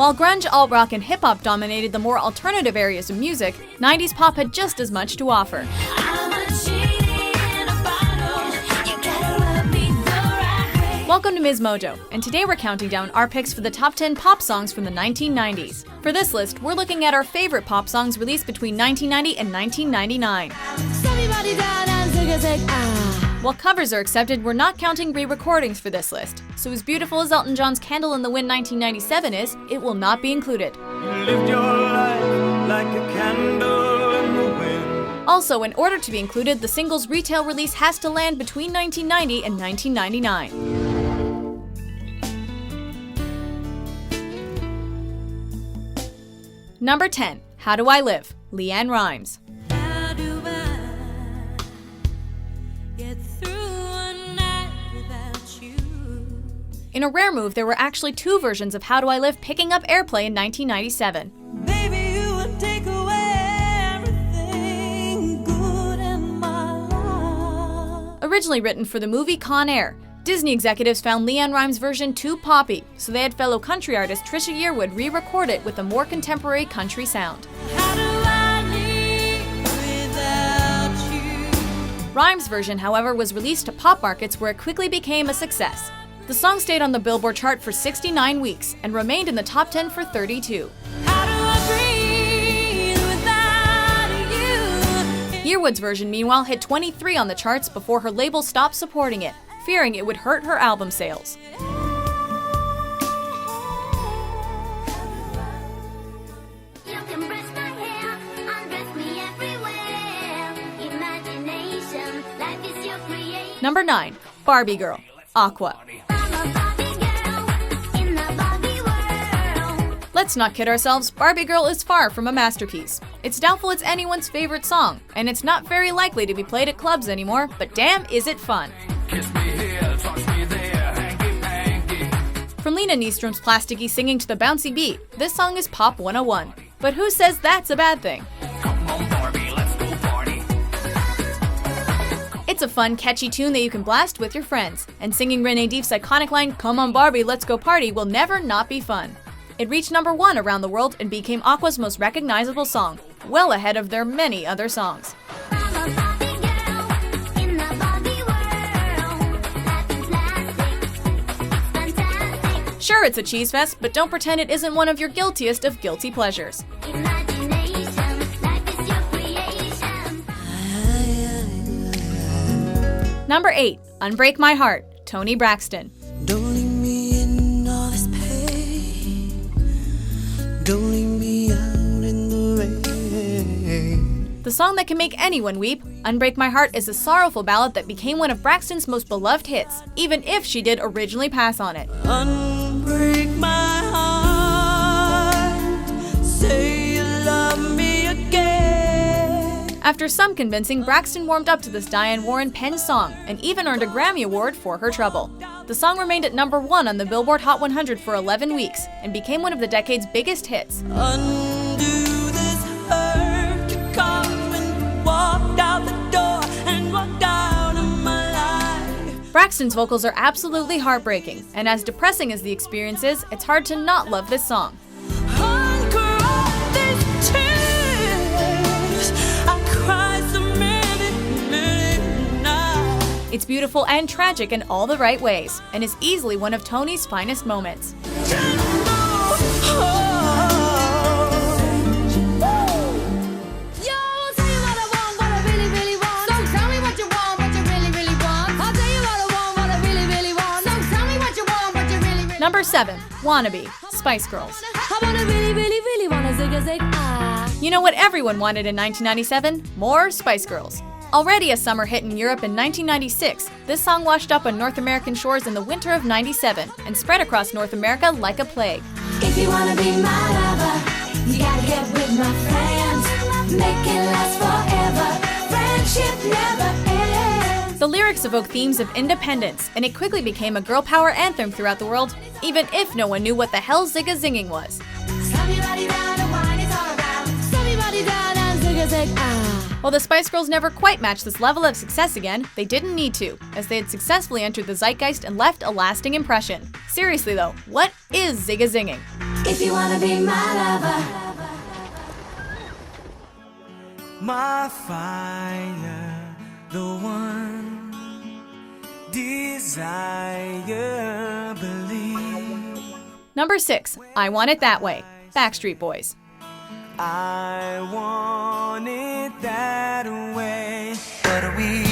While grunge, alt-rock, and hip-hop dominated the more alternative areas of music, 90s pop had just as much to offer. Welcome to MsMojo, and today we're counting down our picks for the top 10 pop songs from the 1990s. For this list, we're looking at our favorite pop songs released between 1990 and 1999. While covers are accepted, we're not counting re-recordings for this list. So as beautiful as Elton John's Candle in the Wind 1997 is, it will not be included. You lived your life like a candle in the wind. Also, in order to be included, the single's retail release has to land between 1990 and 1999. Number 10. How Do I Live? LeAnn Rimes. In a rare move, there were actually two versions of How Do I Live picking up airplay in 1997. Baby, you would take away everything good in my life. Originally written for the movie Con Air, Disney executives found LeAnn Rimes' version too poppy, so they had fellow country artist Trisha Yearwood re-record it with a more contemporary country sound. How do I live without you? Rimes' version, however, was released to pop markets where it quickly became a success. The song stayed on the Billboard chart for 69 weeks and remained in the top 10 for 32. How do I breathe without you? Yearwood's version, meanwhile, hit 23 on the charts before her label stopped supporting it, fearing it would hurt her album sales. Number 9. Barbie Girl. Aqua. Let's not kid ourselves, Barbie Girl is far from a masterpiece. It's doubtful it's anyone's favorite song, and it's not very likely to be played at clubs anymore, but damn is it fun. Kiss me here, touch me there, hanky, panky. From Lena Nystrom's plasticky singing to the bouncy beat, this song is Pop 101. But who says that's a bad thing? Come on, Barbie, let's go party. It's a fun, catchy tune that you can blast with your friends, and singing Renee Deef's iconic line, "Come on Barbie, let's go party," will never not be fun. It reached number 1 around the world and became Aqua's most recognizable song, well ahead of their many other songs. Sure, it's a cheese fest, but don't pretend it isn't one of your guiltiest of guilty pleasures. Number 8. Unbreak My Heart. Toni Braxton. Don't leave me in all this pain. Don't leave me out in the rain. The song that can make anyone weep, Unbreak My Heart is a sorrowful ballad that became one of Braxton's most beloved hits, even if she did originally pass on it. Unbreak my heart. Say you love me again. After some convincing, Braxton warmed up to this Diane Warren-penned song and even earned a Grammy Award for her trouble. The song remained at number 1 on the Billboard Hot 100 for 11 weeks and became one of the decade's biggest hits. Undo this hurt. You come and walked out the door and walked out of my life. Braxton's vocals are absolutely heartbreaking, and as depressing as the experience is, it's hard to not love this song. It's beautiful and tragic in all the right ways, and is easily one of Toni's finest moments. Number 7. Wannabe. Spice Girls. You know what everyone wanted in 1997? More Spice Girls. Already a summer hit in Europe in 1996, this song washed up on North American shores in the winter of '97 and spread across North America like a plague. If you wanna be my lover, you gotta get with my friends. Make it last forever. Friendship never ends. The lyrics evoke themes of independence, and it quickly became a girl power anthem throughout the world, even if no one knew what the hell zigga-zinging was. music, While the Spice Girls never quite matched this level of success again, they didn't need to, as they had successfully entered the zeitgeist and left a lasting impression. Seriously though, what is zigga-zinging? If you wanna be my lover, my fire, the one desire, believe. Number 6, I Want It That Way, Backstreet Boys. I want it that way, but we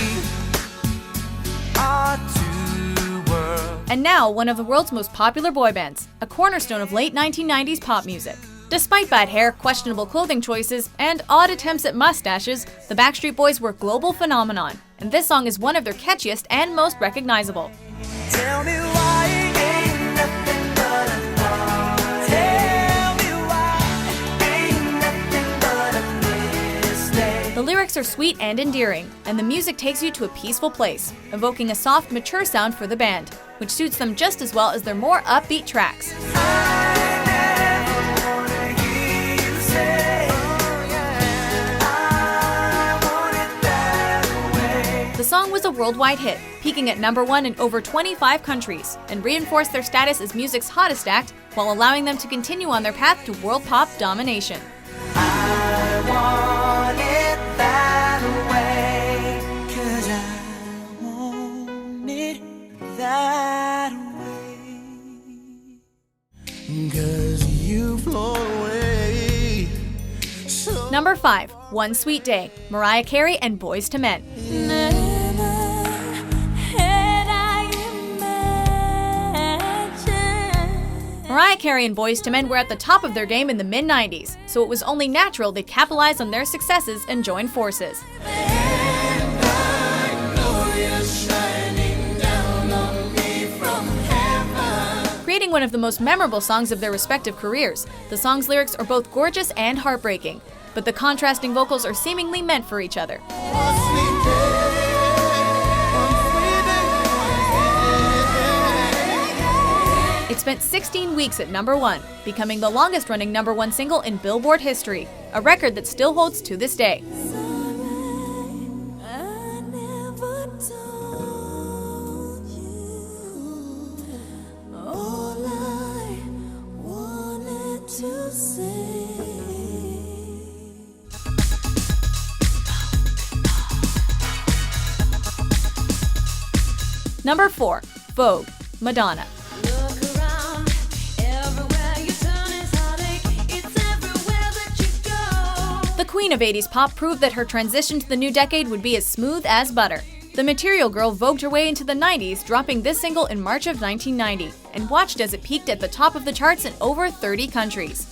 are two worlds. And now, one of the world's most popular boy bands, a cornerstone of late 1990s pop music. Despite bad hair, questionable clothing choices, and odd attempts at mustaches, the Backstreet Boys were a global phenomenon, and this song is one of their catchiest and most recognizable. Tell me why it ain't nothing but a thought. Tell me why it ain't nothing but a mistake. The lyrics are sweet and endearing, and the music takes you to a peaceful place, evoking a soft, mature sound for the band, which suits them just as well as their more upbeat tracks. The song was a worldwide hit, peaking at number 1 in over 25 countries, and reinforced their status as music's hottest act while allowing them to continue on their path to world pop domination. I want it that way, 'cause I want it that way, 'cause you flow away. So Number 5, One Sweet Day, Mariah Carey and Boyz II Men. Mariah Carey and Boyz II Men were at the top of their game in the mid-90s, so it was only natural they'd capitalize on their successes and join forces. Creating one of the most memorable songs of their respective careers, the song's lyrics are both gorgeous and heartbreaking, but the contrasting vocals are seemingly meant for each other. It spent 16 weeks at number 1, becoming the longest-running number 1 single in Billboard history, a record that still holds to this day. Number 4, Vogue, Madonna. The queen of 80s pop proved that her transition to the new decade would be as smooth as butter. The Material Girl vogued her way into the 90s, dropping this single in March of 1990, and watched as it peaked at the top of the charts in over 30 countries.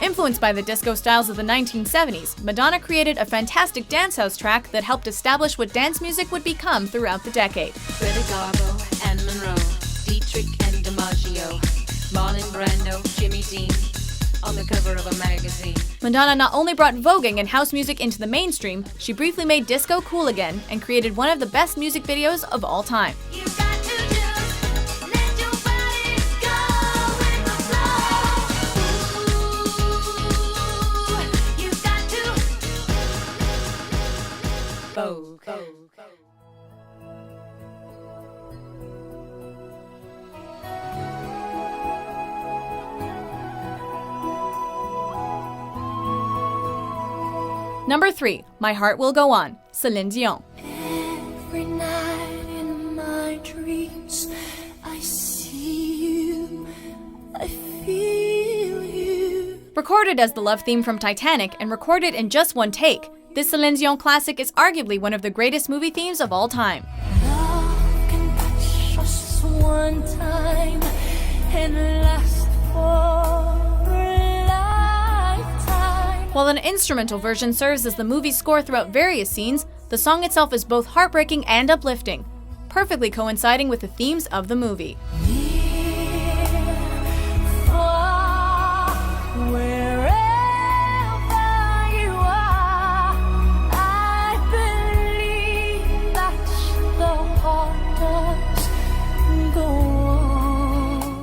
Influenced by the disco styles of the 1970s, Madonna created a fantastic dancehouse track that helped establish what dance music would become throughout the decade. Greta Garbo and Monroe, Dietrich and DiMaggio, Marlon Brando, Jimmy Dean, on the cover of a magazine. Madonna not only brought voguing and house music into the mainstream, she briefly made disco cool again and created one of the best music videos of all time. Vogue. Number 3, My Heart Will Go On, Celine Dion. every night in my dreams, I see you, I feel you. Recorded as the love theme from Titanic and recorded in just one take, this Celine Dion classic is arguably one of the greatest movie themes of all time. Love can touch us one time and last for a lifetime. While an instrumental version serves as the movie's score throughout various scenes, the song itself is both heartbreaking and uplifting, perfectly coinciding with the themes of the movie.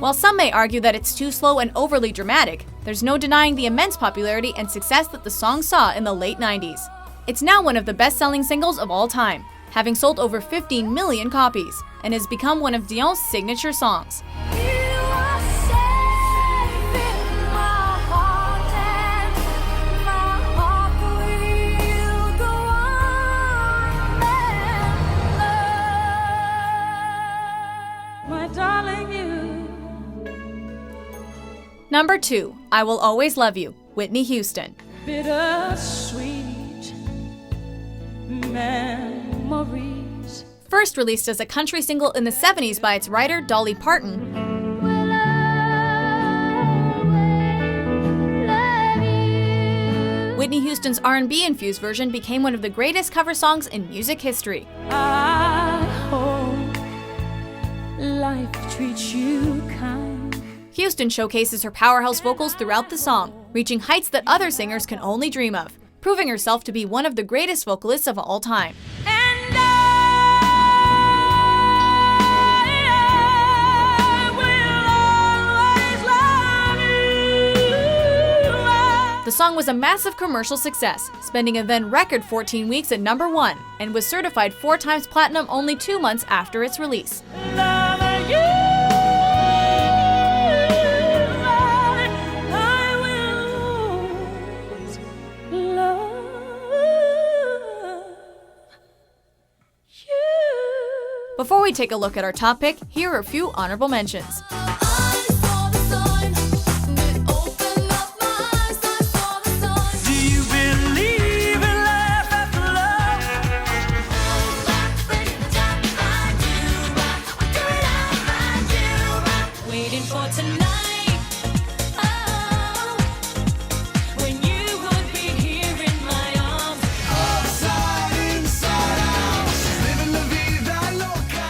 While some may argue that it's too slow and overly dramatic, there's no denying the immense popularity and success that the song saw in the late 90s. It's now one of the best-selling singles of all time, having sold over 15 million copies, and has become one of Dion's signature songs. Number 2, I Will Always Love You, Whitney Houston. Bittersweet memories. First released as a country single in the 70s by its writer Dolly Parton, Whitney Houston's R&B-infused version became one of the greatest cover songs in music history. I hope life treats you kind. Houston showcases her powerhouse vocals throughout the song, reaching heights that other singers can only dream of, proving herself to be one of the greatest vocalists of all time. And I will always love you. The song was a massive commercial success, spending a then record 14 weeks at number 1, and was certified 4 times platinum only 2 months after its release. Loving you. Before we take a look at our top pick, here are a few honorable mentions. Do you believe in life after love? Waiting for tonight. Oh, when you would be here in my arms. Upside, inside out, living la vida loca.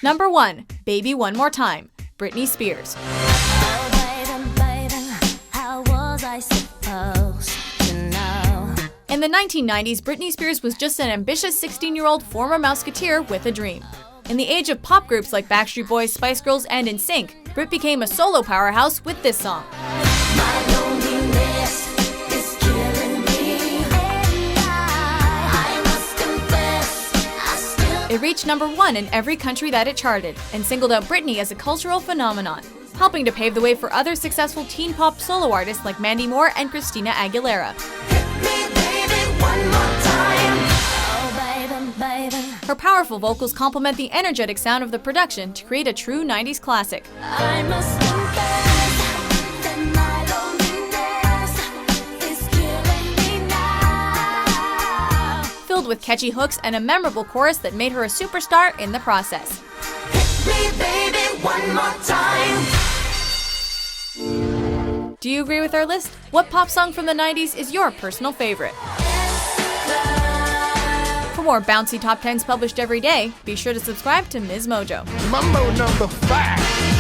Number 1, Baby One More Time, Britney Spears. Oh, baby, how was I supposed to know? In the 1990s, Britney Spears was just an ambitious 16-year-old former Mouseketeer with a dream. In the age of pop groups like Backstreet Boys, Spice Girls, and NSYNC, Brit became a solo powerhouse with this song. My loneliness is killing me, and I must confess, I still. It reached number 1 in every country that it charted, and singled out Britney as a cultural phenomenon, helping to pave the way for other successful teen pop solo artists like Mandy Moore and Christina Aguilera. Hit me, baby, one more time. Oh, baby. Her powerful vocals complement the energetic sound of the production to create a true 90s classic. I must confess that my loneliness is killing me now. Filled with catchy hooks and a memorable chorus that made her a superstar in the process. Hit me, baby, one more time. Do you agree with our list? What pop song from the 90s is your personal favorite? For more bouncy top 10s published every day, be sure to subscribe to MsMojo. Mambo number 5.